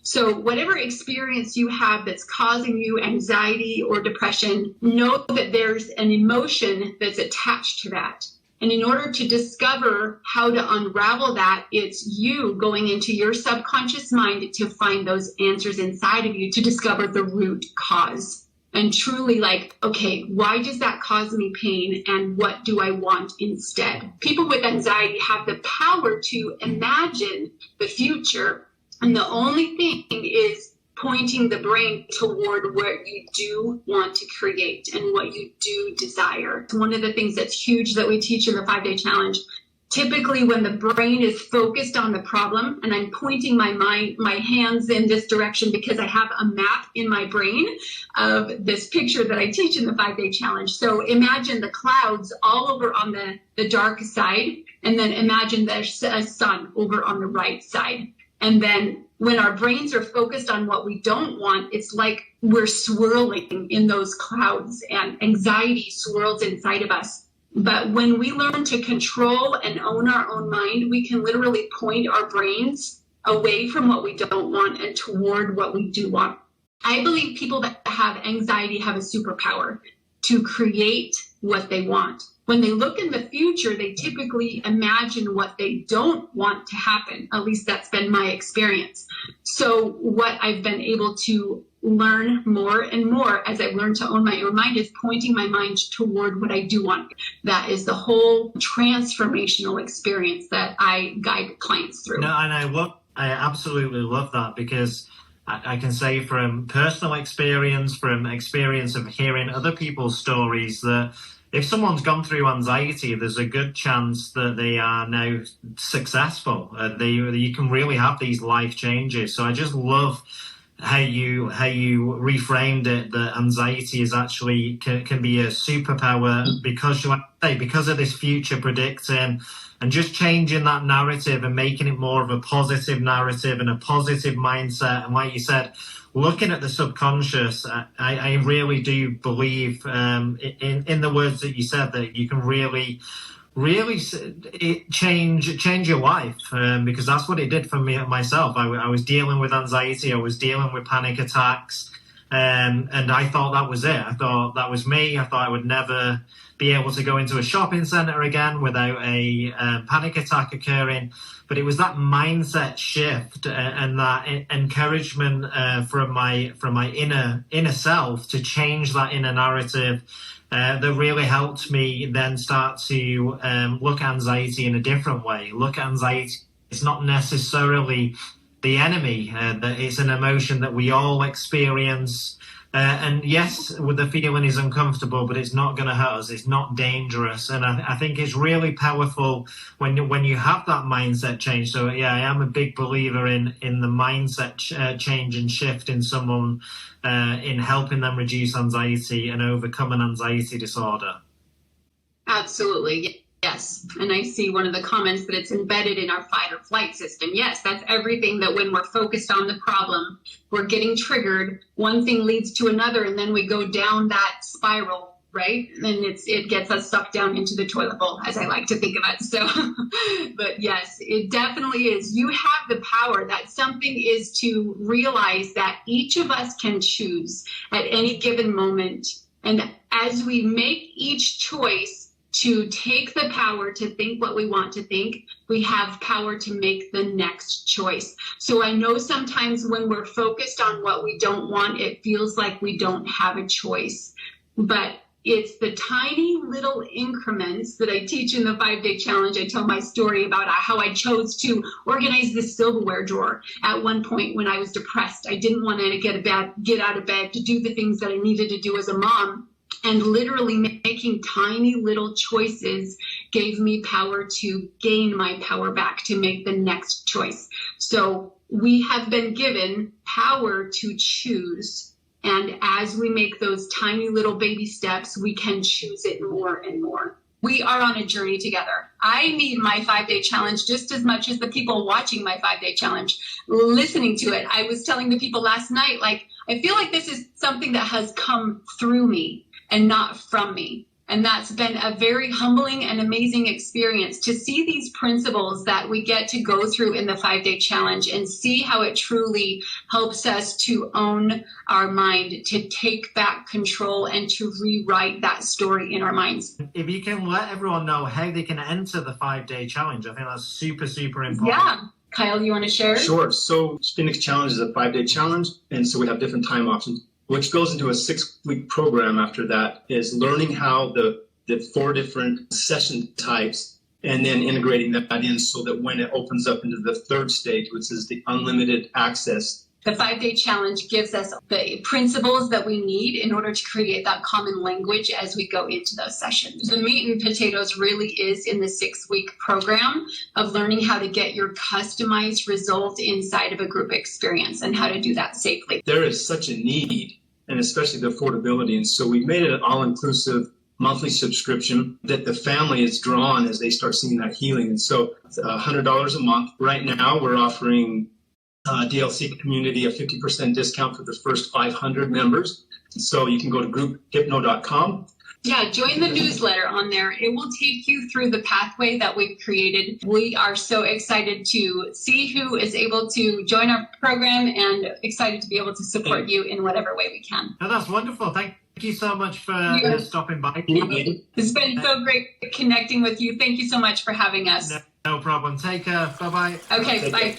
So whatever experience you have that's causing you anxiety or depression, know that there's an emotion that's attached to that. And in order to discover how to unravel that, it's you going into your subconscious mind to find those answers inside of you to discover the root cause. And truly okay, why does that cause me pain and what do I want instead? People with anxiety have the power to imagine the future. And the only thing is pointing the brain toward what you do want to create and what you do desire. One of the things that's huge that we teach in the 5-day challenge, typically when the brain is focused on the problem, and I'm pointing my hands in this direction because I have a map in my brain of this picture that I teach in the 5-day challenge. So imagine the clouds all over on the dark side, and then imagine there's a sun over on the right side. And then when our brains are focused on what we don't want, it's like we're swirling in those clouds and anxiety swirls inside of us. But when we learn to control and own our own mind, we can literally point our brains away from what we don't want and toward what we do want. I believe people that have anxiety have a superpower to create what they want. When they look in the future, they typically imagine what they don't want to happen. At least that's been my experience. So what I've been able to learn more and more as I've learned to own my own mind is pointing my mind toward what I do want. That is the whole transformational experience that I guide clients through. No, and I absolutely love that, because I can say from personal experience, from experience of hearing other people's stories, that if someone's gone through anxiety, there's a good chance that they are now successful. You can really have these life changes. So I just love how you reframed it, that anxiety is actually can be a superpower because because of this future predicting and just changing that narrative and making it more of a positive narrative and a positive mindset. And like you said, looking at the subconscious, I really do believe in the words that you said, that you can really change your life, because that's what it did for me myself. I was dealing with anxiety, I was dealing with panic attacks, and I thought that was it. I thought that was me. I thought I would never be able to go into a shopping center again without a panic attack occurring. But it was that mindset shift and that encouragement from my inner self to change that inner narrative that really helped me then start to look at anxiety in a different way. Look at anxiety, it's not necessarily the enemy, that it's an emotion that we all experience. And yes, the feeling is uncomfortable, but it's not going to hurt us. It's not dangerous. And I think it's really powerful when you have that mindset change. So yeah, I am a big believer in the mindset change and shift in someone, in helping them reduce anxiety and overcome an anxiety disorder. Absolutely. Yes. And I see one of the comments that it's embedded in our fight or flight system. Yes, that's everything, that when we're focused on the problem, we're getting triggered. One thing leads to another, and then we go down that spiral, right? And it gets us sucked down into the toilet bowl, as I like to think of it. So, but yes, it definitely is. You have the power. That something is to realize that each of us can choose at any given moment. And as we make each choice to take the power to think what we want to think, we have power to make the next choice. So I know sometimes when we're focused on what we don't want, it feels like we don't have a choice. But it's the tiny little increments that I teach in the 5-day challenge. I tell my story about how I chose to organize the silverware drawer at one point when I was depressed. I didn't want to get out of bed to do the things that I needed to do as a mom. And literally making tiny little choices gave me power to gain my power back to make the next choice. So we have been given power to choose. And as we make those tiny little baby steps, we can choose it more and more. We are on a journey together. I need my 5-day challenge just as much as the people watching my 5-day challenge, listening to it. I was telling the people last night, I feel like this is something that has come through me and not from me. And that's been a very humbling and amazing experience to see these principles that we get to go through in the 5-day challenge and see how it truly helps us to own our mind, to take back control and to rewrite that story in our minds. If you can let everyone know how they can enter the 5-day challenge, I think that's super, super important. Yeah. Kyle, you want to share? Sure. So Phoenix Challenge is a 5-day challenge, and so we have different time options, which goes into a 6-week program after that, is learning how the 4 different session types and then integrating that in so that when it opens up into the 3rd stage, which is the unlimited access. The 5-day challenge gives us the principles that we need in order to create that common language as we go into those sessions. The meat and potatoes really is in the 6-week program of learning how to get your customized result inside of a group experience and how to do that safely. There is such a need, and especially the affordability. And so we've made it an all-inclusive monthly subscription that the family is drawn as they start seeing that healing. And so it's $100 a month. Right now, we're offering DLC community a 50% discount for the first 500 members. So you can go to grouphypno.com. Yeah, join the newsletter on there. It will take you through the pathway that we've created. We are so excited to see who is able to join our program and excited to be able to support you in whatever way we can. Oh, that's wonderful. Thank you so much for stopping by. It's been so great connecting with you. Thank you so much for having us. No problem. Take care. Bye-bye. Okay, bye.